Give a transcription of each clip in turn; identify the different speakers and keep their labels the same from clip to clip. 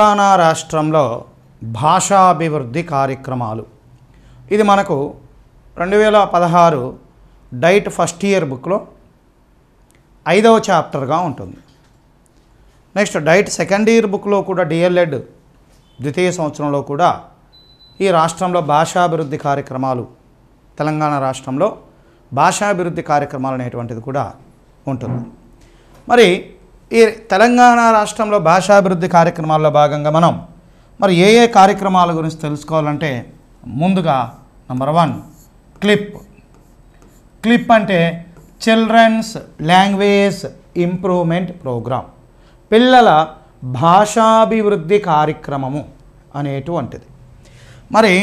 Speaker 1: తెలంగాణ రాష్ట్రంలో భాషాభివృద్ధి కార్యక్రమాలు ఇది మనకు 2016 డైట్ ఫస్ట్ ఇయర్ బుక్లో 5వ చాప్టర్గా ఉంటుంది. నెక్స్ట్ డైట్ సెకండ్ ఇయర్ బుక్లో కూడా డిఎల్ఎడ్ ద్వితీయ సంవత్సరంలో కూడా ఈ రాష్ట్రంలో భాషాభివృద్ధి కార్యక్రమాలు తెలంగాణ రాష్ట్రంలో భాషాభివృద్ధి కార్యక్రమాలు అనేటువంటిది కూడా ఉంటుంది. మరి ఈ తెలంగాణ రాష్ట్రంలో భాషాభివృద్ధి కార్యక్రమాల్లో భాగంగా మనం మరి ఏ కార్యక్రమాల గురించి తెలుసుకోవాలంటే ముందుగా నంబర్ 1 క్లిప్ అంటే చిల్డ్రన్స్ లాంగ్వేజ్ ఇంప్రూవ్మెంట్ ప్రోగ్రామ్, పిల్లల భాషాభివృద్ధి కార్యక్రమము అనేటువంటిది. మరి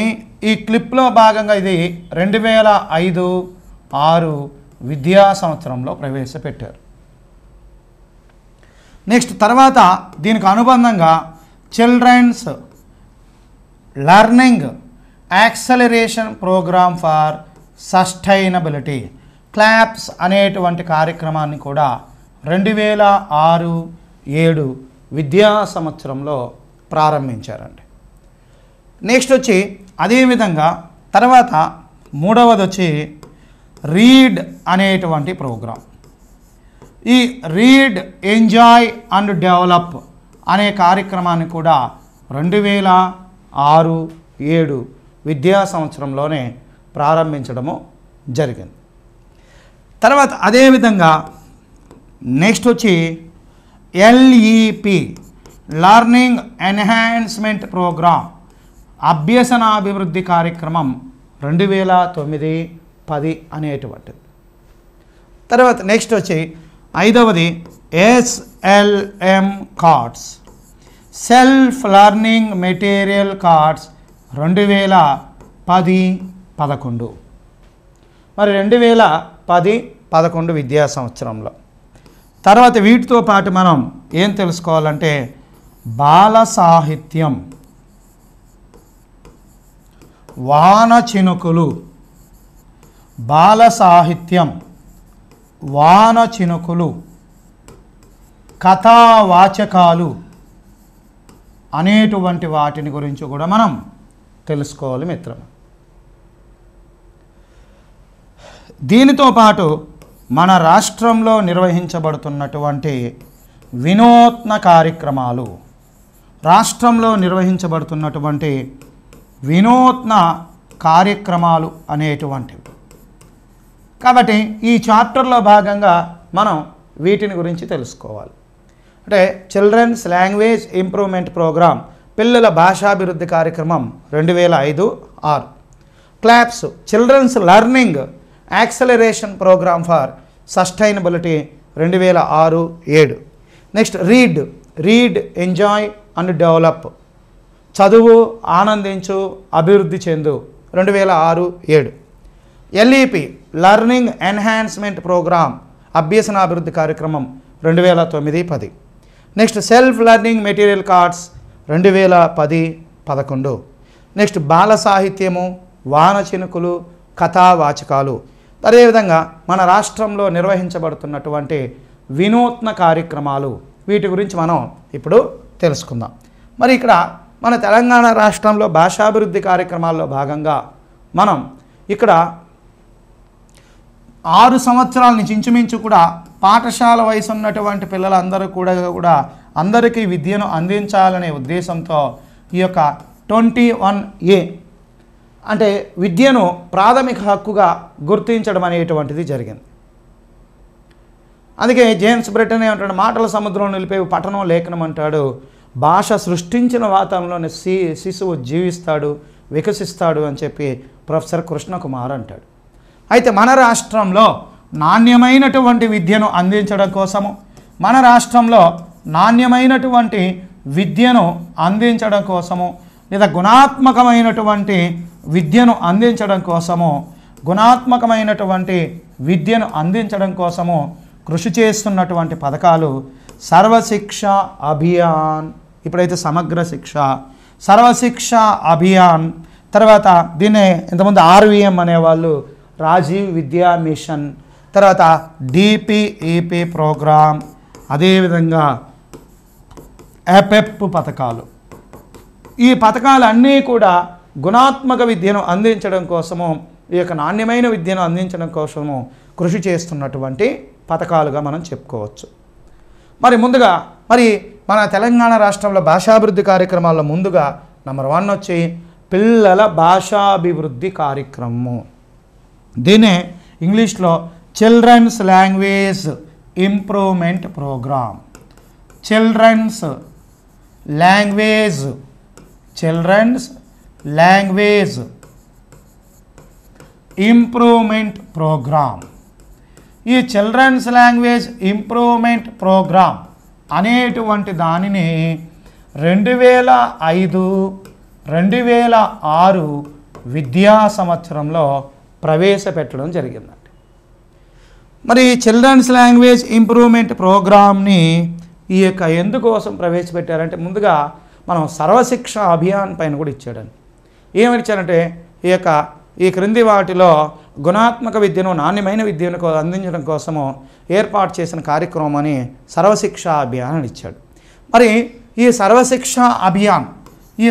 Speaker 1: ఈ క్లిప్లో భాగంగా ఇది 2005-06 విద్యా సంవత్సరంలో ప్రవేశపెట్టారు. నెక్స్ట్ తర్వాత దీనికి అనుబంధంగా children's learning acceleration programme for sustainability CLAPS అనేటువంటి కార్యక్రమాన్ని కూడా 2006-07 విద్యా సంవత్సరంలో ప్రారంభించారండి. నెక్స్ట్ వచ్చి అదేవిధంగా తర్వాత మూడవది వచ్చి రీడ్ అనేటువంటి ప్రోగ్రాం. ఈ రీడ్ ఎంజాయ్ అండ్ డెవలప్ అనే కార్యక్రమాన్ని కూడా 2006-07 విద్యా సంవత్సరంలోనే ప్రారంభించడము జరిగింది. తర్వాత అదేవిధంగా నెక్స్ట్ వచ్చి ఎల్ఈపి లర్నింగ్ ఎన్హాన్స్మెంట్ ప్రోగ్రామ్ అభ్యసనాభివృద్ధి కార్యక్రమం 2009-10 అనేటువంటిది. తర్వాత నెక్స్ట్ వచ్చి 5వది SLM cards self learning material cards 2010-11 మరి 2010-11 విద్యా సంవత్సరంలో. తర్వాత వీటితో పాటు మనం ఏం తెలుసుకోవాలంటే బాల సాహిత్యం, వాన చినుకులు, బాల సాహిత్యం, వాన చినుకులు, కథావాచకాలు అనేటువంటి వాటిని గురించి కూడా మనం తెలుసుకోవాలి మిత్రమా. దీనితో పాటు మన రాష్ట్రంలో నిర్వహించబడుతున్నటువంటి వినూత్న కార్యక్రమాలు, రాష్ట్రంలో నిర్వహించబడుతున్నటువంటి వినూత్న కార్యక్రమాలు అనేటువంటివి. కాబట్టి ఈ చాప్టర్లో భాగంగా మనం వీటిని గురించి తెలుసుకోవాలి. అంటే చిల్డ్రన్స్ లాంగ్వేజ్ ఇంప్రూవ్మెంట్ ప్రోగ్రామ్ పిల్లల భాషాభివృద్ధి కార్యక్రమం 2005-06, CLAPS children's learning acceleration programme for sustainability 2006-07. Next read enjoy and develop చదువు ఆనందించు అభివృద్ధి చెందు 2006-07. ఎల్ఈపి లర్నింగ్ ఎన్హాన్స్మెంట్ ప్రోగ్రామ్ అభ్యసనాభివృద్ధి కార్యక్రమం 2009-10. Next self learning material cards 2010-11. Next బాల సాహిత్యము, వాన చినుకులు, కథావాచకాలు. అదేవిధంగా మన రాష్ట్రంలో నిర్వహించబడుతున్నటువంటి వినూత్న కార్యక్రమాలు వీటి గురించి మనం ఇప్పుడు తెలుసుకుందాం. మరి ఇక్కడ మన తెలంగాణ రాష్ట్రంలో భాషాభివృద్ధి కార్యక్రమాల్లో భాగంగా మనం ఇక్కడ 6 సంవత్సరాల నుంచి ఇంచుమించు కూడా పాఠశాల వయసు ఉన్నటువంటి పిల్లలందరూ కూడా అందరికీ విద్యను అందించాలనే ఉద్దేశంతో ఈ యొక్క 21A అంటే విద్యను ప్రాథమిక హక్కుగా గుర్తించడం అనేటువంటిది జరిగింది. అందుకే జేమ్స్ బ్రిటన్ ఏమంటాడు, మాటల సముద్రంలో నిలిపే పఠనం లేఖనం అంటాడు. భాష సృష్టించిన వాతావరణంలోనే శిశువు జీవిస్తాడు, వికసిస్తాడు అని చెప్పి ప్రొఫెసర్ కృష్ణకుమార్ అంటాడు. అయితే మన రాష్ట్రంలో నాణ్యమైనటువంటి విద్యను అందించడం కోసము, మన రాష్ట్రంలో నాణ్యమైనటువంటి విద్యను అందించడం కోసము లేదా గుణాత్మకమైనటువంటి విద్యను అందించడం కోసము, కృషి చేస్తున్నటువంటి పథకాలు సర్వశిక్ష అభియాన్, ఇప్పుడైతే సమగ్ర శిక్ష, సర్వశిక్ష అభియాన్, తర్వాత దీన్నే ఇంతకుముందు RVM అనేవాళ్ళు రాజీవ్ విద్యా మిషన్, తర్వాత DPEP ప్రోగ్రామ్, అదేవిధంగా APEP పథకాలు, ఈ పథకాలన్నీ కూడా గుణాత్మక విద్యను అందించడం కోసము, ఈ యొక్క నాణ్యమైన విద్యను అందించడం కోసము కృషి చేస్తున్నటువంటి పథకాలుగా మనం చెప్పుకోవచ్చు. మరి ముందుగా మన తెలంగాణ రాష్ట్రంలో భాషాభివృద్ధి కార్యక్రమాల్లో ముందుగా నెంబర్ 1 వచ్చి పిల్లల భాషాభివృద్ధి కార్యక్రమము. దీనే ఇంగ్లీష్లో children's language improvement programme. Children's language improvement programme. ఈ చిల్డ్రన్స్ లాంగ్వేజ్ ఇంప్రూవ్మెంట్ ప్రోగ్రామ్ అనేటువంటి దానిని 2005-2006 విద్యా సంవత్సరంలో ప్రవేశపెట్టడం జరిగిందండి. మరి చిల్డ్రన్స్ లాంగ్వేజ్ ఇంప్రూవ్మెంట్ ప్రోగ్రామ్ని ఈ యొక్క ఎందుకోసం ప్రవేశపెట్టారంటే, ముందుగా మనం సర్వశిక్ష అభియాన్ పైన కూడా ఇచ్చాడండి. ఏమని ఇచ్చారంటే, ఈ క్రింది వాటిలో గుణాత్మక విద్యను, నాణ్యమైన విద్యను అందించడం కోసము ఏర్పాటు చేసిన కార్యక్రమం అని సర్వశిక్ష అభియాన్ అని ఇచ్చాడు. మరి ఈ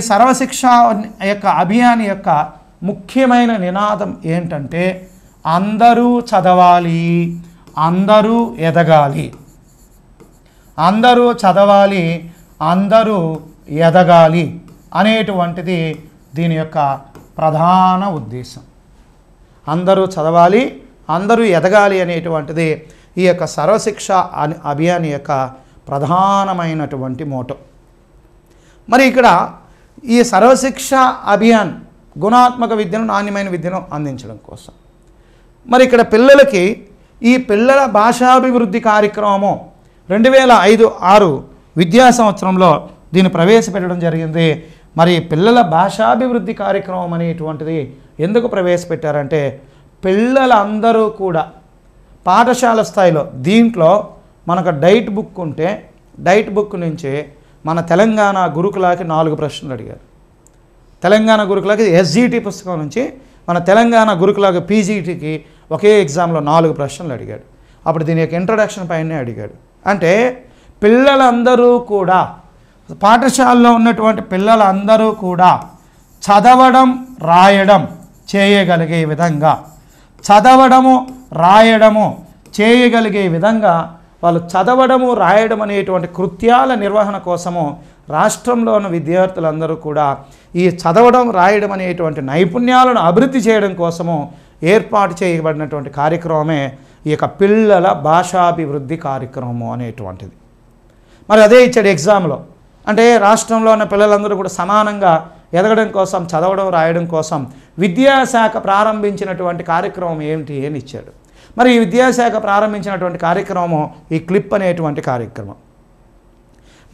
Speaker 1: సర్వశిక్ష అభియాన్ యొక్క ముఖ్యమైన నినాదం ఏంటంటే, అందరూ చదవాలి, అందరూ ఎదగాలి. అందరూ చదవాలి, అందరూ ఎదగాలి అనేటువంటిది దీని యొక్క ప్రధాన ఉద్దేశం. అందరూ చదవాలి, అందరూ ఎదగాలి అనేటువంటిది ఈ యొక్క సర్వశిక్ష అభియాన్ యొక్క ప్రధానమైనటువంటి మోటో. మరి ఇక్కడ ఈ సర్వశిక్ష అభియాన్ గుణాత్మక విద్యను, నాణ్యమైన విద్యను అందించడం కోసం మరి ఇక్కడ పిల్లలకి ఈ పిల్లల భాషాభివృద్ధి కార్యక్రమము 2005-06 విద్యా సంవత్సరంలో దీన్ని ప్రవేశపెట్టడం జరిగింది. మరి పిల్లల భాషాభివృద్ధి కార్యక్రమం అనేటువంటిది ఎందుకు ప్రవేశపెట్టారంటే, పిల్లలందరూ కూడా పాఠశాల స్థాయిలో, దీంట్లో మనకు డైట్ బుక్ ఉంటే డైట్ బుక్ నుంచి మన తెలంగాణ గురుకులకి 4 ప్రశ్నలు అడిగారు. తెలంగాణ గురుకులకి ఎస్జిటి పుస్తకం నుంచి మన తెలంగాణ గురుకులకి పీజీటీకి ఒకే ఎగ్జామ్లో 4 ప్రశ్నలు అడిగాడు. అప్పుడు దీని యొక్క ఇంట్రడక్షన్ పైనే అడిగాడు. అంటే పిల్లలందరూ కూడా, పాఠశాలలో ఉన్నటువంటి పిల్లలందరూ కూడా చదవడం రాయడం చేయగలిగే విధంగా, వాళ్ళు చదవడము రాయడం అనేటువంటి కృత్యాల నిర్వహణ కోసము రాష్ట్రంలో ఉన్న విద్యార్థులందరూ కూడా ఈ చదవడం రాయడం అనేటువంటి నైపుణ్యాలను అభివృద్ధి చేయడం కోసము ఏర్పాటు చేయబడినటువంటి కార్యక్రమమే ఈ యొక్క పిల్లల భాషాభివృద్ధి కార్యక్రమము అనేటువంటిది. మరి అదే ఇచ్చాడు ఎగ్జామ్లో. అంటే రాష్ట్రంలో ఉన్న పిల్లలందరూ కూడా సమానంగా ఎదగడం కోసం, చదవడం రాయడం కోసం విద్యాశాఖ ప్రారంభించినటువంటి కార్యక్రమం ఏమిటి అని ఇచ్చాడు. మరి ఈ విద్యాశాఖ ప్రారంభించినటువంటి కార్యక్రమము ఈ క్లిప్ అనేటువంటి కార్యక్రమం.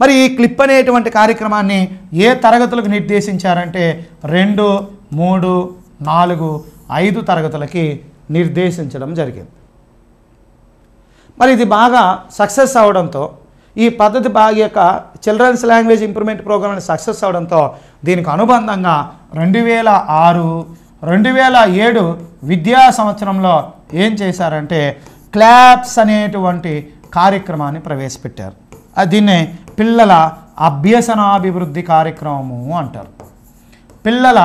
Speaker 1: మరి ఈ క్లిప్ అనేటువంటి కార్యక్రమాన్ని ఏ తరగతులకు నిర్దేశించారంటే 2, 3, 4, 5 తరగతులకి నిర్దేశించడం జరిగింది. మరి ఇది బాగా సక్సెస్ అవడంతో, ఈ పద్ధతి యొక్క children's language improvement programme success అవడంతో దీనికి అనుబంధంగా 2006, 2007 విద్యా సంవత్సరంలో ఏం చేశారంటే క్లాప్స్ అనేటువంటి కార్యక్రమాన్ని ప్రవేశపెట్టారు. దీన్నే పిల్లల అభ్యసనాభివృద్ధి కార్యక్రమము అంటారు. పిల్లల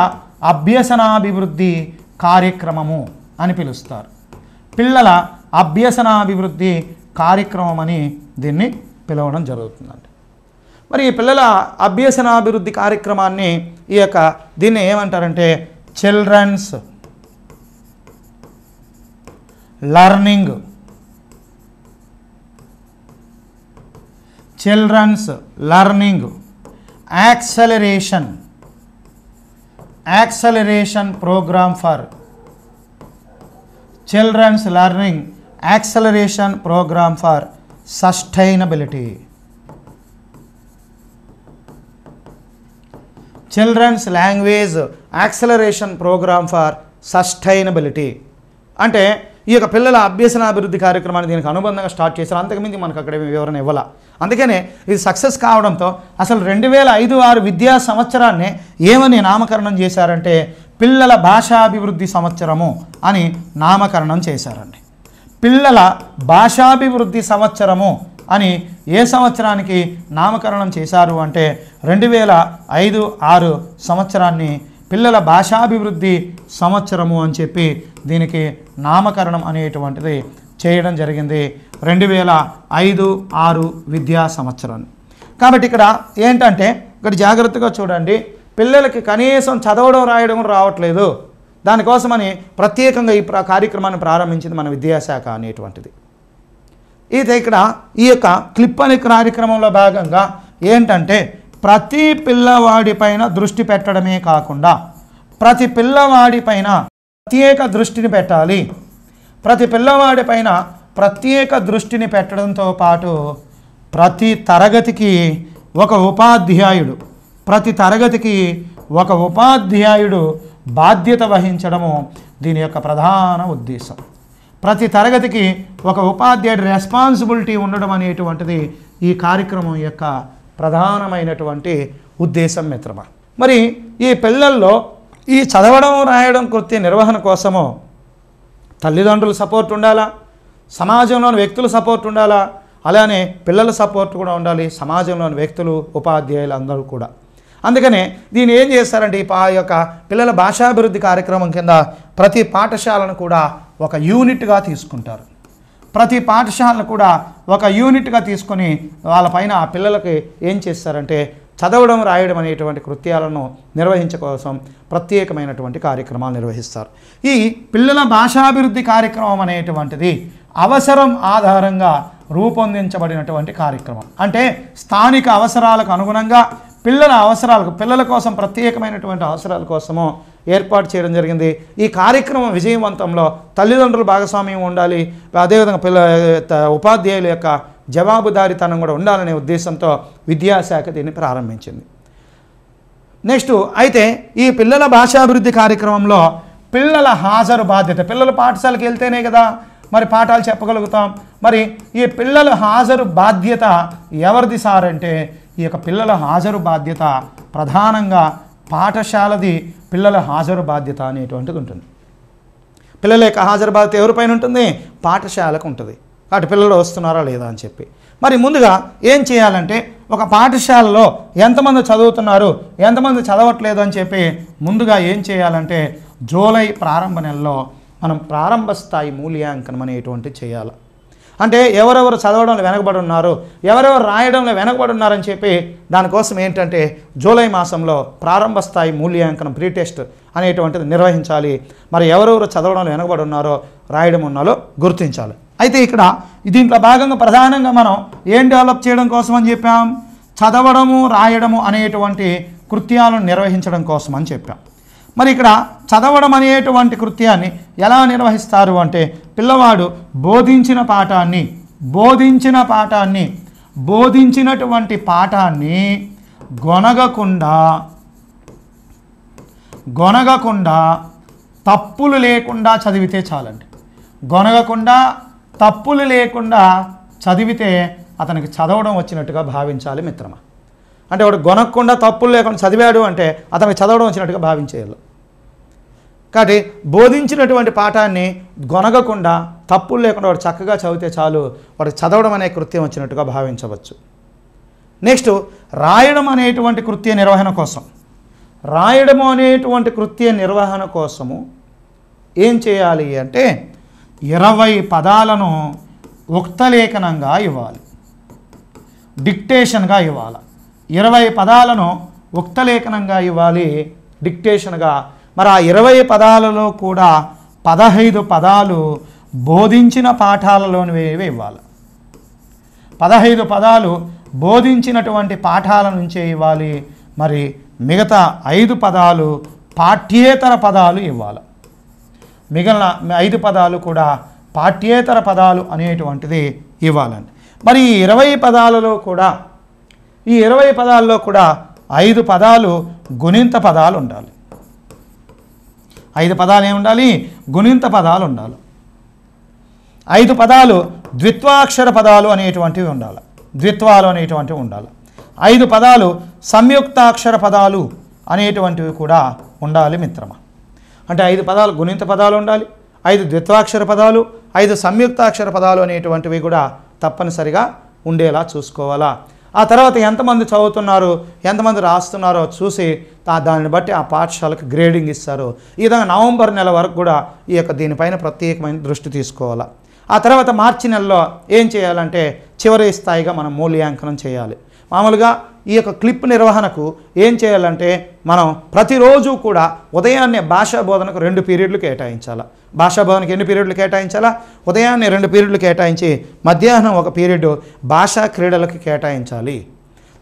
Speaker 1: అభ్యసనాభివృద్ధి కార్యక్రమము అని పిలుస్తారు. పిల్లల అభ్యసనాభివృద్ధి కార్యక్రమం అని దీన్ని పిలవడం జరుగుతుందండి. మరి ఈ పిల్లల అభ్యసనాభివృద్ధి కార్యక్రమాన్ని దీన్ని ఏమంటారంటే children's learning acceleration programme for children's learning acceleration programme for sustainability. Children's language acceleration programme for sustainability అంటే ఈ యొక్క పిల్లల అభ్యసనాభివృద్ధి కార్యక్రమాన్ని దీనికి అనుబంధంగా స్టార్ట్ చేశారు. అంతకుమించి మనకు అక్కడ వివరణ ఇవ్వాల. అందుకనే ఇది సక్సెస్ కావడంతో అసలు 2005-06 విద్యా సంవత్సరాన్ని ఏమని నామకరణం చేశారంటే పిల్లల భాషాభివృద్ధి సంవత్సరము అని నామకరణం చేశారండి. పిల్లల భాషాభివృద్ధి సంవత్సరము అని ఏ సంవత్సరానికి నామకరణం చేశారు అంటే 2005-6 సంవత్సరాన్ని పిల్లల భాషాభివృద్ధి సంవత్సరము అని చెప్పి దీనికి నామకరణం అనేటువంటిది చేయడం జరిగింది 2005-6 విద్యా సంవత్సరాన్ని. కాబట్టి ఇక్కడ ఏంటంటే ఇక్కడ జాగ్రత్తగా చూడండి, పిల్లలకి కనీసం చదవడం రాయడం రావట్లేదు, దానికోసమని ప్రత్యేకంగా ఈ కార్యక్రమాన్ని ప్రారంభించింది మన విద్యాశాఖ అనేటువంటిది. ఇది ఇక్కడ ఈ యొక్క క్లిప్ అనే కార్యక్రమంలో భాగంగా ఏంటంటే ప్రతి పిల్లవాడిపైన దృష్టి పెట్టడమే కాకుండా ప్రతి పిల్లవాడిపైన ప్రత్యేక దృష్టిని పెట్టాలి. ప్రతి పిల్లవాడిపైన ప్రత్యేక దృష్టిని పెట్టడంతో పాటు ప్రతి తరగతికి ఒక ఉపాధ్యాయుడు బాధ్యత వహించడము దీని యొక్క ప్రధాన ఉద్దేశం. ప్రతి తరగతికి ఒక ఉపాధ్యాయుడి రెస్పాన్సిబిలిటీ ఉండడం అనేటువంటిది ఈ కార్యక్రమం యొక్క ప్రధానమైనటువంటి ఉద్దేశం మిత్రమా. మరి ఈ పిల్లల్లో ఈ చదవడం రాయడం కృత్య నిర్వహణ కోసము తల్లిదండ్రుల సపోర్ట్ ఉండాలా, సమాజంలోని వ్యక్తుల సపోర్ట్ ఉండాలా, అలానే పిల్లల సపోర్ట్ కూడా ఉండాలి, సమాజంలోని వ్యక్తులు ఉపాధ్యాయులు అందరూ కూడా. అందుకనే దీన్ని ఏం చేస్తారంటే ఈ యొక్క పిల్లల భాషాభివృద్ధి కార్యక్రమం కింద ప్రతి పాఠశాలను కూడా ఒక యూనిట్గా తీసుకుంటారు. ప్రతి పాఠశాలను కూడా ఒక యూనిట్గా తీసుకొని వాళ్ళపైన ఆ పిల్లలకి ఏం చేస్తారంటే చదవడం రాయడం అనేటువంటి కృత్యాలను నిర్వహించకోసం ప్రత్యేకమైనటువంటి కార్యక్రమాలు నిర్వహిస్తారు. ఈ పిల్లల భాషాభివృద్ధి కార్యక్రమం అనేటువంటిది అవసరం ఆధారంగా రూపొందించబడినటువంటి కార్యక్రమం. అంటే స్థానిక అవసరాలకు అనుగుణంగా పిల్లల కోసం ప్రత్యేకమైనటువంటి అవసరాల కోసము ఏర్పాటు చేయడం జరిగింది. ఈ కార్యక్రమం విజయవంతంలో తల్లిదండ్రుల భాగస్వామ్యం ఉండాలి, అదేవిధంగా ఉపాధ్యాయుల యొక్క జవాబుదారీతనం కూడా ఉండాలనే ఉద్దేశంతో విద్యాశాఖ దీన్ని ప్రారంభించింది. నెక్స్ట్ అయితే ఈ పిల్లల భాషాభివృద్ధి కార్యక్రమంలో పిల్లల హాజరు బాధ్యత, పిల్లలు పాఠశాలకు వెళ్తేనే కదా మరి పాఠాలు చెప్పగలుగుతాం. మరి ఈ పిల్లల హాజరు బాధ్యత ఎవరిది సార్ అంటే ఈ యొక్క పిల్లల హాజరు బాధ్యత ప్రధానంగా పాఠశాలది పిల్లల హాజరు బాధ్యత అనేటువంటిది ఉంటుంది. పిల్లల యొక్క హాజరు బాధ్యత ఎవరిపైన ఉంటుంది? పాఠశాలకు ఉంటుంది. అటు పిల్లలు వస్తున్నారా లేదా అని చెప్పి మరి ముందుగా ఏం చేయాలంటే ఒక పాఠశాలలో ఎంతమంది చదువుతున్నారు, ఎంతమంది చదవట్లేదు అని చెప్పి ముందుగా ఏం చేయాలంటే జూలై ప్రారంభ నెలలో మనం ప్రారంభ స్థాయి మూల్యాంకనం అనేటువంటి చేయాలి. అంటే ఎవరెవరు చదవడంలో వెనకబడి ఉన్నారు, ఎవరెవరు రాయడంలో వెనకబడి ఉన్నారని చెప్పి దానికోసం ఏంటంటే జూలై మాసంలో ప్రారంభ స్థాయి మూల్యాంకనం ప్రీ టెస్ట్ అనేటువంటిది నిర్వహించాలి. మరి ఎవరెవరు చదవడంలో వెనకబడి ఉన్నారో రాయడం ఉన్నారో గుర్తించాలి. అయితే ఇక్కడ దీంట్లో భాగంగా ప్రధానంగా మనం ఏం డెవలప్ చేయడం కోసం అని చెప్పాం? చదవడము రాయడము అనేటువంటి కృత్యాలను నిర్వహించడం కోసం అని చెప్పాం. మరి ఇక్కడ చదవడం అనేటువంటి కృత్యాన్ని ఎలా నిర్వహిస్తారు అంటే పిల్లవాడు బోధించినటువంటి పాఠాన్ని గొనగకుండా తప్పులు లేకుండా చదివితే చాలండి. గొనగకుండా తప్పులు లేకుండా చదివితే అతనికి చదవడం వచ్చినట్టుగా భావించాలి మిత్రమా. అంటే వాడు గొనగకుండా తప్పులు లేకుండా చదివాడు అంటే అతనికి చదవడం వచ్చినట్టుగా భావించేయాలి. కాబట్టి బోధించినటువంటి పాఠాన్ని గొనగకుండా తప్పులు లేకుండా వాడు చక్కగా చదివితే చాలు, వాడికి చదవడం అనే కృత్యం వచ్చినట్టుగా భావించవచ్చు. నెక్స్ట్ రాయడం అనేటువంటి కృత్య నిర్వహణ కోసము ఏం చేయాలి అంటే 20 పదాలను ఉక్తలేఖనంగా ఇవ్వాలి, డిక్టేషన్గా ఇవ్వాలి. 20 పదాలను ఉక్తలేఖనంగా ఇవ్వాలి, డిక్టేషన్గా. మరి ఆ 20 పదాలలో కూడా 15 పదాలు బోధించిన పాఠాలలోనివే ఇవ్వాలి. 15 పదాలు బోధించినటువంటి పాఠాల నుంచే ఇవ్వాలి. మరి మిగతా 5 పదాలు పాఠ్యేతర పదాలు ఇవ్వాలి. మిగిలిన 5 పదాలు కూడా పాఠ్యేతర పదాలు అనేటువంటిది ఇవ్వాలండి. మరి ఈ 20 పదాలలో కూడా 5 పదాలు గుణింత పదాలు ఉండాలి. 5 పదాలు ఏముండాలి? గుణింత పదాలు ఉండాలి. 5 పదాలు ద్విత్వాక్షర పదాలు అనేటువంటివి ఉండాలి, ద్విత్వాలు అనేటువంటివి ఉండాలి. 5 పదాలు సంయుక్తాక్షర పదాలు అనేటువంటివి కూడా ఉండాలి మిత్రమా. అంటే 5 పదాలు గుణింత పదాలు ఉండాలి, 5 ద్విత్వాక్షర పదాలు, 5 సంయుక్తాక్షర పదాలు అనేటువంటివి కూడా తప్పనిసరిగా ఉండేలా చూసుకోవాలా. ఆ తర్వాత ఎంతమంది చదువుతున్నారు, ఎంతమంది రాస్తున్నారో చూసి దాన్ని బట్టి ఆ పాఠశాలకు గ్రేడింగ్ ఇస్తారు. ఈ విధంగా నవంబర్ నెల వరకు కూడా దీనిపైన ప్రత్యేకమైన దృష్టి తీసుకోవాలి. ఆ తర్వాత మార్చి నెలలో ఏం చేయాలంటే చివరి స్థాయిగా మనం మూల్యాంకనం చేయాలి. మామూలుగా ఈ క్లిప్ నిర్వహణకు ఏం చేయాలంటే మనం ప్రతిరోజు కూడా ఉదయాన్నే భాషా బోధనకు 2 పీరియడ్లు కేటాయించాలి. భాషా బోధనకు ఎన్ని పీరియడ్లు కేటాయించాలా? ఉదయాన్నే 2 పీరియడ్లు కేటాయించి మధ్యాహ్నం 1 పీరియడ్ భాషా క్రీడలకు కేటాయించాలి.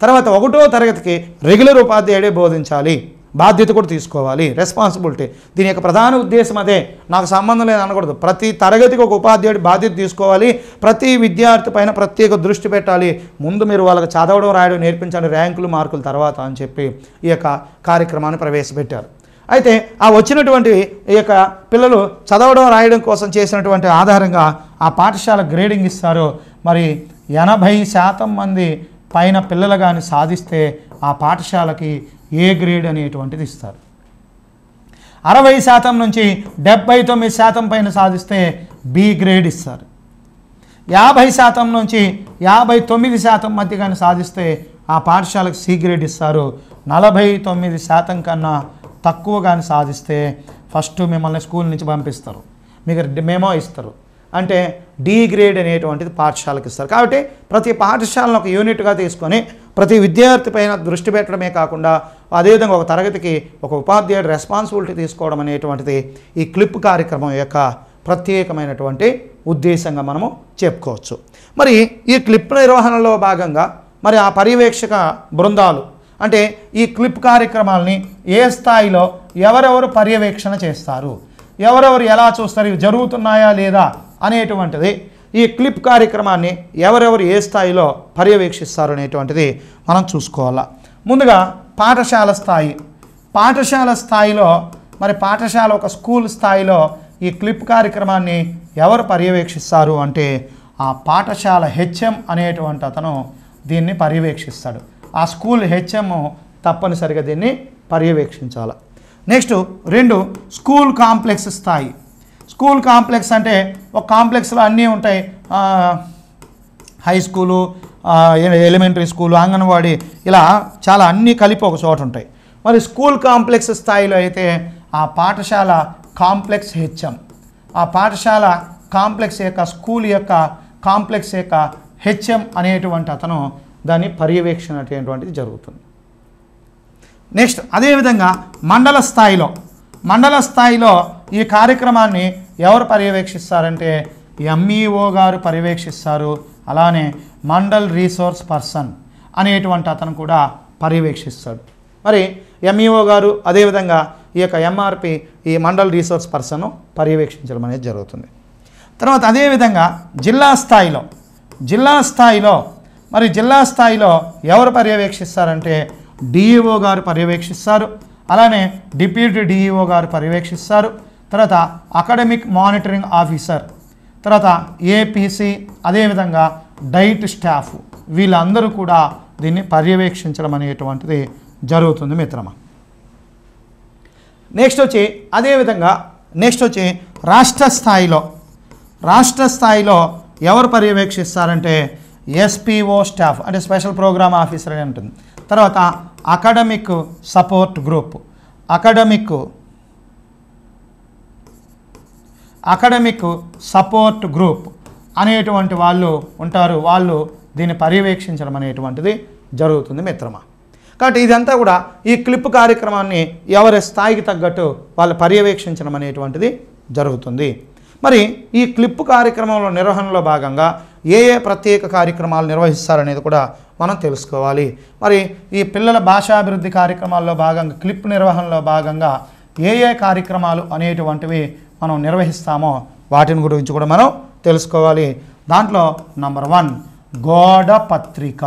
Speaker 1: తర్వాత 1వ తరగతికి రెగ్యులర్ ఉపాధ్యాయుడే బోధించాలి. బాధ్యత కూడా తీసుకోవాలి, రెస్పాన్సిబిలిటీ. దీని యొక్క ప్రధాన ఉద్దేశం అదే. నాకు సంబంధం లేదు అనకూడదు. ప్రతి తరగతికి ఒక ఉపాధ్యాయుడు బాధ్యత తీసుకోవాలి. ప్రతి విద్యార్థి పైన ప్రత్యేక దృష్టి పెట్టాలి. ముందు మీరు వాళ్ళకి చదవడం రాయడం నేర్పించండి, ర్యాంకులు మార్కులు తర్వాత అని చెప్పి ఈ కార్యక్రమాన్ని ప్రవేశపెట్టారు. అయితే ఆ వచ్చినటువంటి ఈ పిల్లలు చదవడం రాయడం కోసం చేసినటువంటి ఆధారంగా ఆ పాఠశాల గ్రేడింగ్ ఇస్తారు. మరి 80% మంది పైన పిల్లలు కానీ సాధిస్తే ఆ పాఠశాలకి ఏ గ్రేడ్ అనేటువంటిది ఇస్తారు. 60% నుంచి 79% పైన సాధిస్తే బి గ్రేడ్ ఇస్తారు. 50% నుంచి 59% మధ్య కానీ సాధిస్తే ఆ పాఠశాలకు సి గ్రేడ్ ఇస్తారు. 49% కన్నా తక్కువ కానీ సాధిస్తే ఫస్ట్ మిమ్మల్ని స్కూల్ నుంచి పంపిస్తారు, మీకు మెమో ఇస్తారు. అంటే డి గ్రేడ్ అనేటువంటిది పాఠశాలకు ఇస్తారు. కాబట్టి ప్రతి పాఠశాలను ఒక యూనిట్గా తీసుకొని ప్రతి విద్యార్థి పైన దృష్టి పెట్టడమే కాకుండా అదేవిధంగా ఒక తరగతికి ఒక ఉపాధ్యాయుడు రెస్పాన్సిబిలిటీ తీసుకోవడం అనేటువంటిది ఈ క్లిప్ కార్యక్రమం యొక్క ప్రత్యేకమైనటువంటి ఉద్దేశంగా మనము చెప్పుకోవచ్చు. మరి ఈ క్లిప్ నిర్వహణలో భాగంగా మరి ఆ పర్యవేక్షక బృందాలు అంటే ఈ క్లిప్ కార్యక్రమాలని ఏ స్థాయిలో ఎవరెవరు పర్యవేక్షణ చేస్తారు, ఎవరెవరు ఎలా చూస్తారు, ఇవి జరుగుతున్నాయా లేదా అనేటువంటిది, ఈ క్లిప్ కార్యక్రమాన్ని ఎవరెవరు ఏ స్థాయిలో పర్యవేక్షిస్తారు అనేటువంటిది మనం చూసుకోవాలి. ముందుగా పాఠశాల స్థాయి. పాఠశాల స్థాయిలో మరి పాఠశాల ఒక స్కూల్ స్థాయిలో ఈ క్లిప్ కార్యక్రమాన్ని ఎవరు పర్యవేక్షిస్తారు అంటే ఆ పాఠశాల హెచ్ఎం అనేటువంటి అతను దీన్ని పర్యవేక్షిస్తాడు. ఆ స్కూల్ హెచ్ఎం తప్పనిసరిగా దీన్ని పర్యవేక్షించాలి. నెక్స్ట్ 2 స్కూల్ కాంప్లెక్స్ స్థాయి. స్కూల్ కాంప్లెక్స్ అంటే ఒక కాంప్లెక్స్లో అన్నీ ఉంటాయి. High school, elementary school, anganwadi, ఇలా చాలా అన్నీ కలిపి ఒక చోట ఉంటాయి. మరి స్కూల్ కాంప్లెక్స్ స్థాయిలో అయితే ఆ పాఠశాల కాంప్లెక్స్ హెచ్ఎం, ఆ పాఠశాల కాంప్లెక్స్ యొక్క స్కూల్ యొక్క కాంప్లెక్స్ యొక్క హెచ్ఎం అనేటువంటి అతను దాన్ని పర్యవేక్షణ అనేటువంటిది జరుగుతుంది. నెక్స్ట్ అదేవిధంగా మండల స్థాయిలో ఈ కార్యక్రమాన్ని ఎవరు పర్యవేక్షిస్తారంటే ఎంఈఓ గారు పర్యవేక్షిస్తారు. అలానే మండల్ రీసోర్స్ పర్సన్ అనేటువంటి అతను కూడా పర్యవేక్షిస్తాడు. మరి ఎంఈఓ గారు అదేవిధంగా ఈ ఎంఆర్పి ఈ మండల్ రీసోర్స్ పర్సన్ పర్యవేక్షించడం అనేది జరుగుతుంది. తర్వాత అదేవిధంగా జిల్లా స్థాయిలో ఎవరు పర్యవేక్షిస్తారంటే డిఈఓ గారు పర్యవేక్షిస్తారు. అలానే డిప్యూటీ డిఈఓ గారు పర్యవేక్షిస్తారు. తర్వాత అకాడమిక్ మానిటరింగ్ ఆఫీసర్, తర్వాత ఏపీసీ, అదేవిధంగా డైట్ స్టాఫ్, వీళ్ళందరూ కూడా దీన్ని పర్యవేక్షించడం అనేటువంటిది జరుగుతుంది మిత్రమా. నెక్స్ట్ వచ్చి రాష్ట్ర స్థాయిలో ఎవరు పర్యవేక్షిస్తారంటే ఎస్పీఓ స్టాఫ్ అంటే స్పెషల్ ప్రోగ్రామ్ ఆఫీసర్ అని ఉంటుంది. తర్వాత academic support group, academic support group అనేటువంటి వాళ్ళు ఉంటారు. వాళ్ళు దీన్ని పర్యవేక్షించడం అనేటువంటిది జరుగుతుంది మిత్రమా. కాబట్టి ఇదంతా కూడా ఈ క్లిప్ కార్యక్రమాన్ని ఎవరి స్థాయికి తగ్గట్టు వాళ్ళు పర్యవేక్షించడం అనేటువంటిది జరుగుతుంది. మరి ఈ క్లిప్ కార్యక్రమంలో నిర్వహణలో భాగంగా ఏ ప్రత్యేక కార్యక్రమాలు నిర్వహిస్తారనేది కూడా మనం తెలుసుకోవాలి. మరి ఈ పిల్లల భాషాభివృద్ధి కార్యక్రమాల్లో భాగంగా క్లిప్ నిర్వహణలో భాగంగా ఏ కార్యక్రమాలు అనేటువంటివి మనం నిర్వహిస్తామో వాటిని గురించి కూడా మనం తెలుసుకోవాలి. దాంట్లో నంబర్ 1 గోడ పత్రిక.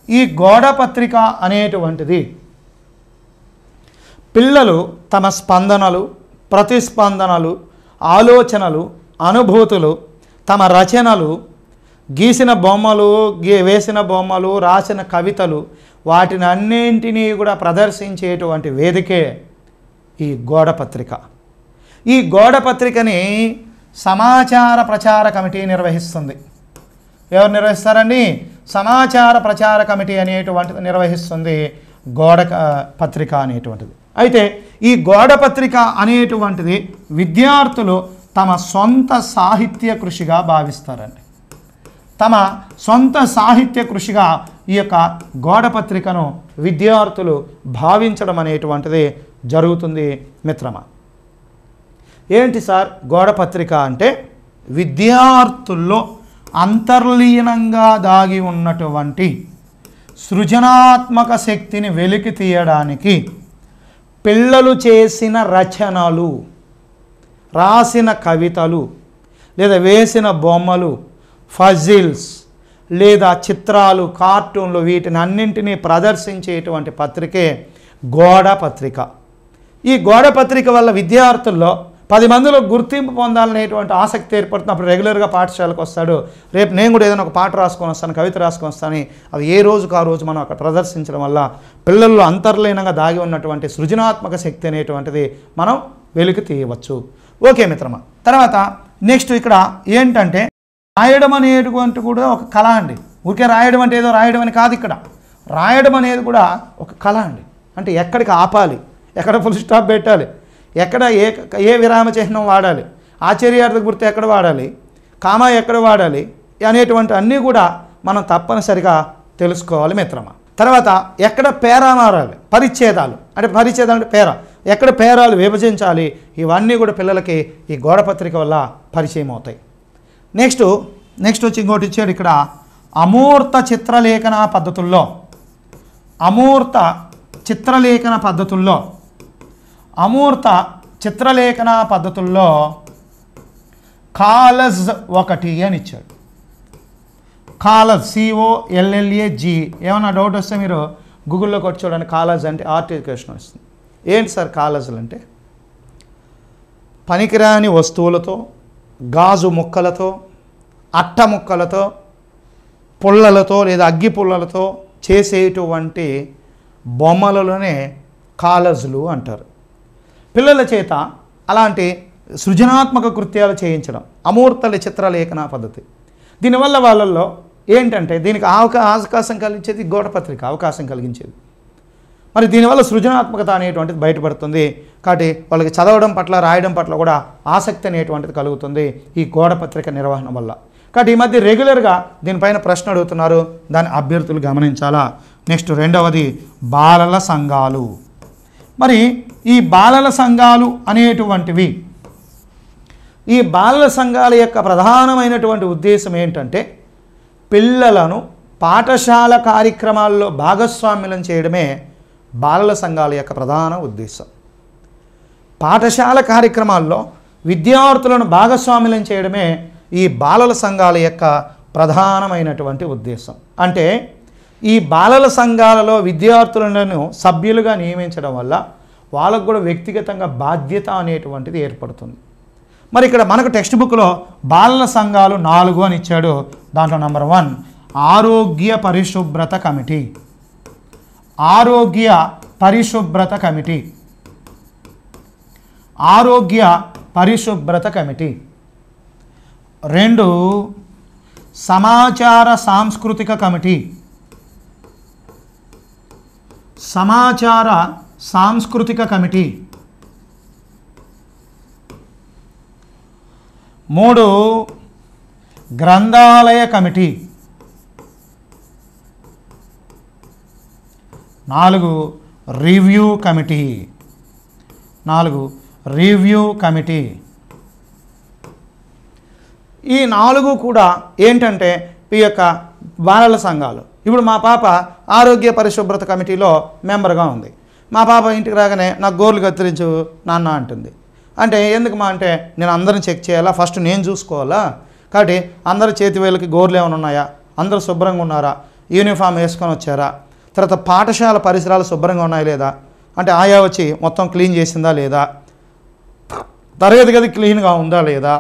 Speaker 1: ఈ గోడ పత్రిక అనేటువంటిది పిల్లలు తమ స్పందనలు, ప్రతిస్పందనలు, ఆలోచనలు, అనుభూతులు, తమ రచనలు, గీసిన బొమ్మలు, వేసిన బొమ్మలు, రాసిన కవితలు, వాటిని అన్నింటినీ కూడా ప్రదర్శించేటువంటి వేదికే ఈ గోడ పత్రిక. ఈ గోడ పత్రికని సమాచార ప్రచార కమిటీ నిర్వహిస్తుంది. ఎవరు నిర్వహిస్తారండి? సమాచార ప్రచార కమిటీ అనేటువంటిది నిర్వహిస్తుంది గోడ పత్రిక అనేటువంటిది. అయితే ఈ గోడ పత్రిక అనేటువంటిది విద్యార్థులు తమ సొంత సాహిత్య కృషిగా భావిస్తారండి. తమ సొంత సాహిత్య కృషిగా ఈ యొక్క గోడ పత్రికను విద్యార్థులు భావించడం అనేటువంటిది జరుగుతుంది మిత్రమా. ఏంటి సార్ గోడ పత్రిక అంటే? విద్యార్థుల్లో అంతర్లీనంగా దాగి ఉన్నటువంటి సృజనాత్మక శక్తిని వెలికి తీయడానికి పిల్లలు చేసిన రచనలు, రాసిన కవితలు, లేదా వేసిన బొమ్మలు, ఫజిల్స్, లేదా చిత్రాలు, కార్టూన్లు, వీటిని అన్నింటినీ ప్రదర్శించేటువంటి పత్రికే గోడ పత్రిక. ఈ గోడ పత్రిక వల్ల విద్యార్థుల్లో 10 మందిలో గుర్తింపు పొందాలనేటువంటి ఆసక్తి ఏర్పడుతుంది. అప్పుడు రెగ్యులర్గా పాఠశాలకు వస్తాడు. రేపు నేను కూడా ఏదైనా ఒక పాట రాసుకొని వస్తాను, కవిత రాసుకొని వస్తాను. అవి ఏ రోజుకు ఆ రోజు మనం అక్కడ ప్రదర్శించడం వల్ల పిల్లల్లో అంతర్లీనంగా దాగి ఉన్నటువంటి సృజనాత్మక శక్తి అనేటువంటిది మనం వెలికి తీయవచ్చు. ఓకే మిత్రమా. తర్వాత నెక్స్ట్ ఇక్కడ ఏంటంటే రాయడం అనేటువంటి కూడా ఒక కళ అండి. ఊరికే రాయడం అంటే ఏదో రాయడం అని కాదు. ఇక్కడ రాయడం అనేది కూడా ఒక కళ అండి. అంటే ఎక్కడికి ఆపాలి, ఎక్కడ ఫుల్ స్టాప్ పెట్టాలి, ఎక్కడ ఏ విరామ చిహ్నం వాడాలి, ఆశ్చర్యార్థ గుర్తు ఎక్కడ వాడాలి, కామా ఎక్కడ వాడాలి అనేటువంటి అన్నీ కూడా మనం తప్పనిసరిగా తెలుసుకోవాలి మిత్రమా. తర్వాత ఎక్కడ పేరా మారాలి, పరిచ్ఛేదాలు అంటే పేర, ఎక్కడ పేరాలు విభజించాలి, ఇవన్నీ కూడా పిల్లలకి ఈ గోడ పత్రిక వల్ల పరిచయం అవుతాయి. నెక్స్ట్ వచ్చి ఇంకోటి ఇచ్చాడు ఇక్కడ. అమూర్త చిత్రలేఖన పద్ధతుల్లో కాలజ్ ఒకటి అని ఇచ్చాడు. College COLLAG. ఏమన్నా డౌట్ వస్తే మీరు గూగుల్లో కొట్టి చూడండి. కాలజ్ అంటే ఆర్టిఫికేషన్ వస్తుంది. ఏంటి సార్ కాలజ్లు అంటే? పనికిరాని వస్తువులతో, గాజు ముక్కలతో, అట్ట ముక్కలతో, పుల్లలతో లేదా అగ్గి పుల్లలతో చేసేటువంటి బొమ్మలలోనే కాలజ్లు అంటారు. పిల్లల చేత అలాంటి సృజనాత్మక కృత్యాలు చేయించడం అమూర్త చిత్రలేఖన పద్ధతి. దీనివల్ల వాళ్ళల్లో ఏంటంటే దీనికి అవకాశం కలిగించేది గోడ పత్రిక అవకాశం కలిగించేది. మరి దీనివల్ల సృజనాత్మకత అనేటువంటిది బయటపడుతుంది. కాబట్టి వాళ్ళకి చదవడం పట్ల, రాయడం పట్ల కూడా ఆసక్తి అనేటువంటిది కలుగుతుంది ఈ గోడ పత్రిక నిర్వహణ వల్ల. కాబట్టి ఈ మధ్య రెగ్యులర్గా దీనిపైన ప్రశ్న అడుగుతున్నారు, దాని అభ్యర్థులు గమనించాలా. నెక్స్ట్ రెండవది బాలల సంఘాలు. మరి ఈ బాలల సంఘాలు అనేటువంటివి, ఈ బాలల సంఘాల యొక్క ప్రధానమైనటువంటి ఉద్దేశం ఏంటంటే పిల్లలను పాఠశాల కార్యక్రమాల్లో భాగస్వామ్యం చేయడమే బాలల సంఘాల యొక్క ప్రధాన ఉద్దేశం. పాఠశాల కార్యక్రమాల్లో విద్యార్థులను భాగస్వామ్యం చేయడమే ఈ బాలల సంఘాల యొక్క ప్రధానమైనటువంటి ఉద్దేశం. అంటే ఈ బాలల సంఘాలలో విద్యార్థులను సభ్యులుగా నియమించడం వల్ల వాళ్ళకు కూడా వ్యక్తిగతంగా బాధ్యత అనేటువంటిది ఏర్పడుతుంది. మరి ఇక్కడ మనకు టెక్స్ట్ బుక్లో బాలల సంఘాలు 4 అని ఇచ్చాడు. దాంట్లో నెంబర్ 1 ఆరోగ్య పరిశుభ్రత కమిటీ. ఆరోగ్య పరిశుభ్రత కమిటీ. 2 సమాచార సాంస్కృతిక కమిటీ. సమాచార సాంస్కృతిక కమిటీ. 3 గ్రంథాలయ కమిటీ. 4 review committee. ఈ 4 కూడా ఏంటంటే ఈ యొక్క బాలల సంఘాలు. ఇప్పుడు మా పాప ఆరోగ్య పరిశుభ్రత కమిటీలో మెంబర్గా ఉంది. మా పాప ఇంటికి రాగానే నాకు గోర్లు కత్తిరించు నాన్న అంటుంది. అంటే ఎందుకు మా అంటే నేను అందరిని చెక్ చేయాలా, ఫస్ట్ నేను చూసుకోవాలా. కాబట్టి అందరి చేతి వేలకి గోర్లు ఏమైనా ఉన్నాయా, అందరూ శుభ్రంగా ఉన్నారా, యూనిఫామ్ వేసుకొని వచ్చారా, తర్వాత పాఠశాల పరిసరాలు శుభ్రంగా ఉన్నాయా లేదా, అంటే ఆయా వచ్చి మొత్తం క్లీన్ చేసిందా లేదా, తరగతి గది క్లీన్గా ఉందా లేదా,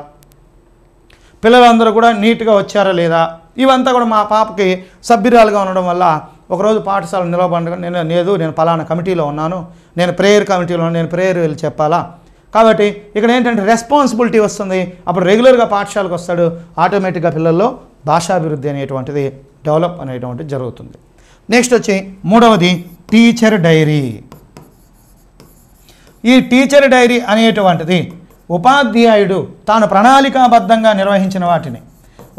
Speaker 1: పిల్లలందరూ కూడా నీట్గా వచ్చారా లేదా, ఇవంతా కూడా మా పాపకి సభ్యురాలుగా ఉండడం వల్ల ఒకరోజు పాఠశాల నిలబడగా నేను పలానా కమిటీలో ఉన్నాను, నేను ప్రేయర్ కమిటీలో నేను ప్రేయర్ వెళ్ళి చెప్పాలా. కాబట్టి ఇక్కడ ఏంటంటే రెస్పాన్సిబిలిటీ వస్తుంది. అప్పుడు రెగ్యులర్గా పాఠశాలకు వస్తాడు. ఆటోమేటిక్గా పిల్లల్లో భాషాభివృద్ధి అనేటువంటిది డెవలప్ అనేటువంటిది జరుగుతుంది. నెక్స్ట్ వచ్చి మూడవది టీచర్ డైరీ. ఈ టీచర్ డైరీ అనేటువంటిది ఉపాధ్యాయుడు తాను ప్రణాళికాబద్ధంగా నిర్వహించిన వాటిని,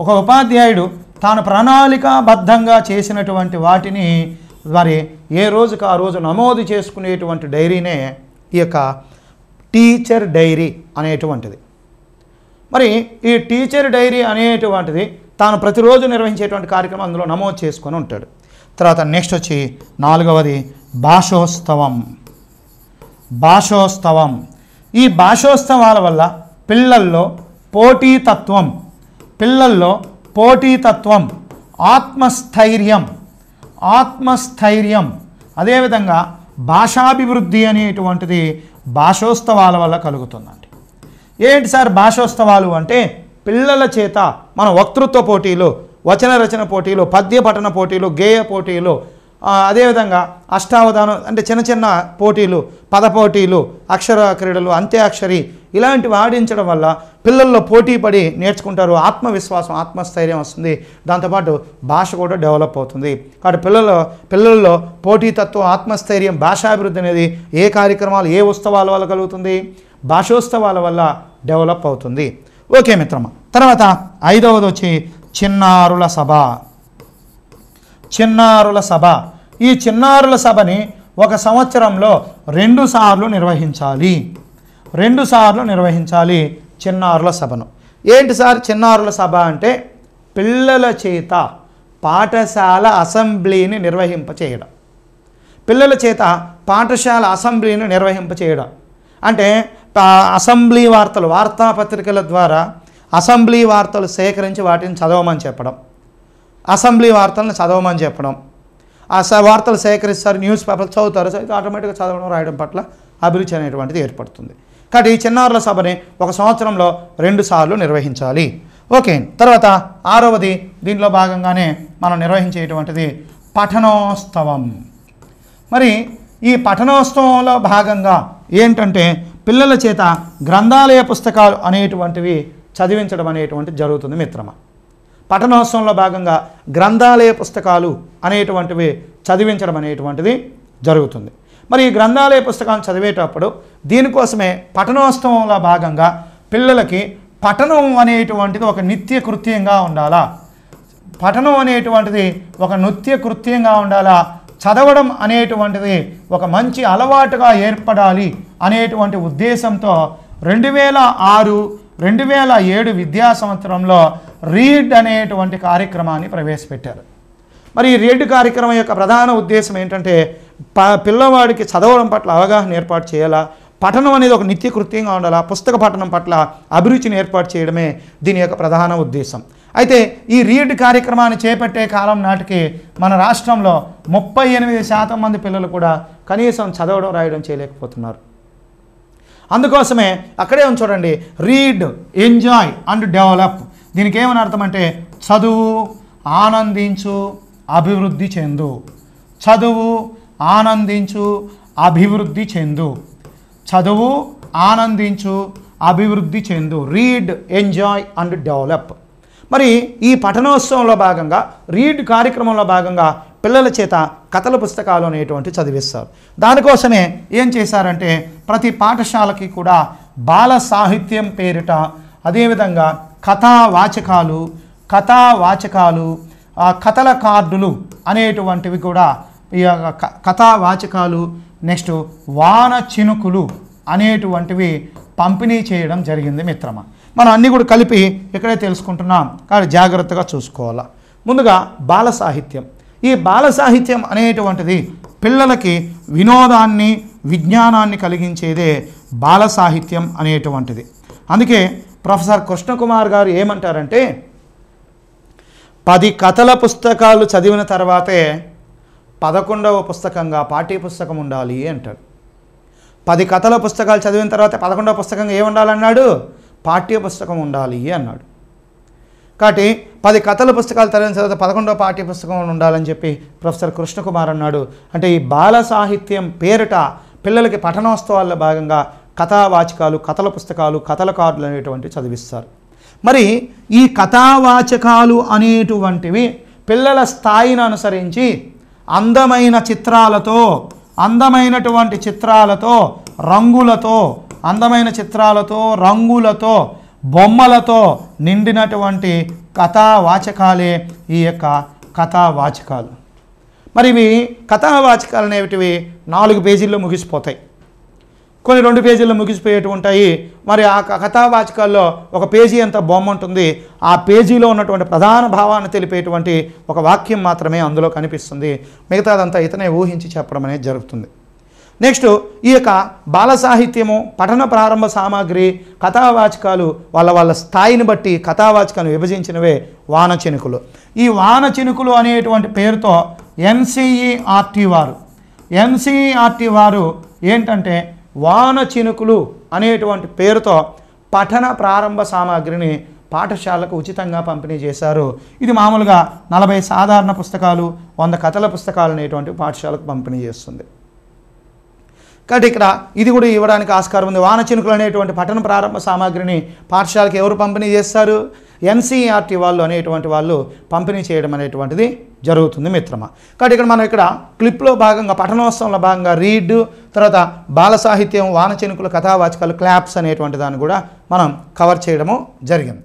Speaker 1: ఒక ఉపాధ్యాయుడు తాను ప్రణాళికాబద్ధంగా చేసినటువంటి వాటిని మరి ఏ రోజుకు ఆ రోజు నమోదు చేసుకునేటువంటి డైరీనే ఈ యొక్క టీచర్ డైరీ అనేటువంటిది. మరి ఈ టీచర్ డైరీ అనేటువంటిది తాను ప్రతిరోజు నిర్వహించేటువంటి కార్యక్రమం అందులో నమోదు చేసుకొని ఉంటాడు. తర్వాత నెక్స్ట్ వచ్చి నాలుగవది భాషోత్సవం. భాషోత్సవం, ఈ భాషోత్సవాల వల్ల పిల్లల్లో పోటీతత్వం, ఆత్మస్థైర్యం, అదేవిధంగా భాషాభివృద్ధి అనేటువంటిది భాషోత్సవాల వల్ల కలుగుతుందండి. ఏంటి సార్ భాషోత్సవాలు అంటే, పిల్లల చేత మన వక్తృత్వ పోటీలు, వచన రచన పోటీలు, పద్య పఠన పోటీలు, గేయ పోటీలు, అదేవిధంగా అష్టావధానం అంటే చిన్న చిన్న పోటీలు, పద పోటీలు, అక్షర క్రీడలు, అంత్యాక్షరి ఇలాంటివి ఆడించడం వల్ల పిల్లల్లో పోటీ పడి నేర్చుకుంటారు. ఆత్మవిశ్వాసం, ఆత్మస్థైర్యం వస్తుంది. దాంతోపాటు భాష కూడా డెవలప్ అవుతుంది. కాబట్టి పిల్లల్లో పోటీతత్వం, ఆత్మస్థైర్యం, భాషాభివృద్ధి అనేది ఏ కార్యక్రమాలు, ఏ ఉత్సవాల వల్ల కలుగుతుంది? భాషోత్సవాల వల్ల డెవలప్ అవుతుంది. ఓకే మిత్రమా. తర్వాత ఐదవది వచ్చి చిన్నారుల సభ. ఈ చిన్నారుల సభని ఒక సంవత్సరంలో 2 సార్లు నిర్వహించాలి చిన్నారుల సభను. ఏంటి సార్ చిన్నారుల సభ అంటే, పిల్లల చేత పాఠశాల అసెంబ్లీని నిర్వహింపచేయడం. అంటే అసెంబ్లీ వార్తలు, వార్తాపత్రికల ద్వారా అసెంబ్లీ వార్తలు సేకరించి వాటిని చదవమని చెప్పడం, అసెంబ్లీ వార్తలను చదవమని చెప్పడం. ఆ వార్తలు సేకరిస్తారు, న్యూస్ పేపర్లు చదువుతారు, ఆటోమేటిక్గా చదవడం రాయడం పట్ల అభిరుచి అనేటువంటిది ఏర్పడుతుంది. కాబట్టి ఈ చిన్నారుల సభని ఒక సంవత్సరంలో 2 సార్లు నిర్వహించాలి. ఓకే. తర్వాత ఆరవది, దీనిలో భాగంగానే మనం నిర్వహించేటువంటిది పఠనోత్సవం. మరి ఈ పఠనోత్సవంలో భాగంగా ఏంటంటే, పిల్లల చేత గ్రంథాలయ పుస్తకాలు అనేటువంటివి చదివించడం అనేటువంటిది జరుగుతుంది మిత్రమా. పఠనోత్సవంలో భాగంగా గ్రంథాలయ పుస్తకాలు అనేటువంటివి చదివించడం అనేటువంటిది జరుగుతుంది. మరి ఈ గ్రంథాలయ పుస్తకాలను చదివేటప్పుడు దీనికోసమే పఠనోత్సవంలో భాగంగా పిల్లలకి పఠనం అనేటువంటిది ఒక నిత్య కృత్యంగా ఉండాలా, చదవడం అనేటువంటిది ఒక మంచి అలవాటుగా ఏర్పడాలి అనేటువంటి ఉద్దేశంతో 2006-2007 విద్యా సంవత్సరంలో రీడ్ అనేటువంటి కార్యక్రమాన్ని ప్రవేశపెట్టారు. మరి ఈ రీడ్ కార్యక్రమం యొక్క ప్రధాన ఉద్దేశం ఏంటంటే, పిల్లవాడికి చదవడం పట్ల అవగాహన ఏర్పాటు చేయాలా, పఠనం అనేది ఒక నిత్య కృత్యంగా ఉండాలా, పుస్తక పఠనం పట్ల అభిరుచిని ఏర్పాటు చేయడమే దీని యొక్క ప్రధాన ఉద్దేశం. అయితే ఈ రీడ్ కార్యక్రమాన్ని చేపట్టే కాలం నాటికి మన రాష్ట్రంలో 38% మంది పిల్లలు కూడా కనీసం చదవడం రాయడం చేయలేకపోతున్నారు. అందుకోసమే అక్కడే చూడండి, రీడ్, ఎంజాయ్ అండ్ డెవలప్. దీనికి ఏమని అర్థం అంటే, చదువు, ఆనందించు, అభివృద్ధి చెందు. చదువు, ఆనందించు, అభివృద్ధి చెందు. చదువు, ఆనందించు, అభివృద్ధి చెందు. Read, enjoy and develop. మరి ఈ పఠనోత్సవంలో భాగంగా, రీడ్ కార్యక్రమంలో భాగంగా పిల్లల చేత కథల పుస్తకాలు అనేటువంటి చదివిస్తారు. దానికోసమే ఏం చేశారంటే, ప్రతి పాఠశాలకి కూడా బాల సాహిత్యం పేరిట, అదేవిధంగా కథావాచకాలు, కథల కార్డులు అనేటువంటివి కూడా, ఈ కథావాచకాలు, నెక్స్ట్ వాన చినుకులు అనేటువంటివి పంపిణీ చేయడం జరిగింది మిత్రమా. మనం అన్నీ కూడా కలిపి ఇక్కడే తెలుసుకుంటున్నాం, కానీ జాగ్రత్తగా చూసుకోవాలా. ముందుగా బాల సాహిత్యం. ఈ బాల సాహిత్యం అనేటువంటిది పిల్లలకి వినోదాన్ని, విజ్ఞానాన్ని కలిగించేదే బాల సాహిత్యం అనేటువంటిది. అందుకే ప్రొఫెసర్ కృష్ణకుమార్ గారు ఏమంటారంటే, 10 కథల పుస్తకాలు చదివిన తర్వాతే 11వ పుస్తకంగా పాఠ్యపుస్తకం ఉండాలి అంటాడు. 10 కథల పుస్తకాలు చదివిన తర్వాత 11వ పుస్తకంగా ఏముండాలన్నాడు? పాఠ్యపుస్తకం ఉండాలి అన్నాడు. కాబట్టి 10 కథల పుస్తకాలు చదివిన తర్వాత 11వ పాఠ్యపుస్తకం ఉండాలని చెప్పి ప్రొఫెసర్ కృష్ణకుమార్ అన్నాడు. అంటే ఈ బాల సాహిత్యం పేరిట పిల్లలకి పఠనోత్సవాల్లో భాగంగా కథావాచకాలు, కథల పుస్తకాలు, కథల కార్డులు అనేటువంటివి చదివిస్తారు. మరి ఈ కథావాచకాలు అనేటువంటివి పిల్లల స్థాయిని అనుసరించి అందమైనటువంటి చిత్రాలతో రంగులతో బొమ్మలతో నిండినటువంటి కథావాచకాలే ఈ యొక్క కథావాచకాలు. మరి ఇవి కథావాచకాలు అనేటివి 4 పేజీల్లో ముగిసిపోతాయి, కొన్ని 2 పేజీల్లో ముగిసిపోయేవి ఉంటాయి. మరి ఆ కథావాచకాల్లో ఒక పేజీ అంత బొమ్మ ఉంటుంది, ఆ పేజీలో ఉన్నటువంటి ప్రధాన భావాన్ని తెలిపేటువంటి ఒక వాక్యం మాత్రమే అందులో కనిపిస్తుంది, మిగతాదంతా ఇతనే ఊహించి చెప్పడం అనేది జరుగుతుంది. నెక్స్ట్ ఈ యొక్క బాల సాహిత్యము, పఠన ప్రారంభ సామాగ్రి, కథావాచకాలు వాళ్ళ స్థాయిని బట్టి కథావాచకాన్ని విభజించినవే వాన చినుకులు. ఈ వాన చినుకులు అనేటువంటి పేరుతో ఎన్సీఈఆర్టీ వారు ఏంటంటే వాన చినుకులు అనేటువంటి పేరుతో పఠన ప్రారంభ సామాగ్రిని పాఠశాలకు ఉచితంగా పంపిణీ చేశారు. ఇది మామూలుగా 40 సాధారణ పుస్తకాలు, 100 కథల పుస్తకాలు అనేటువంటి పాఠశాలకు పంపిణీ చేస్తుంది. కాబట్టి ఇక్కడ ఇది కూడా ఇవ్వడానికి ఆస్కారం ఉంది. వాన చినుకులు అనేటువంటి పఠన ప్రారంభ సామాగ్రిని పాఠశాలకు ఎవరు పంపిణీ చేస్తారు? ఎన్సీఈఆర్టీ వాళ్ళు అనేటువంటి వాళ్ళు పంపిణీ చేయడం అనేటువంటిది జరుగుతుంది మిత్రమా. కాబట్టి ఇక్కడ మనం క్లిప్లో భాగంగా, పఠనోత్సవంలో భాగంగా రీడ్, తర్వాత బాల సాహిత్యం, వాన చినుకులు, కథావాచకాలు, క్లాప్స్ అనేటువంటి దాన్ని కూడా మనం కవర్ చేయడము జరిగింది.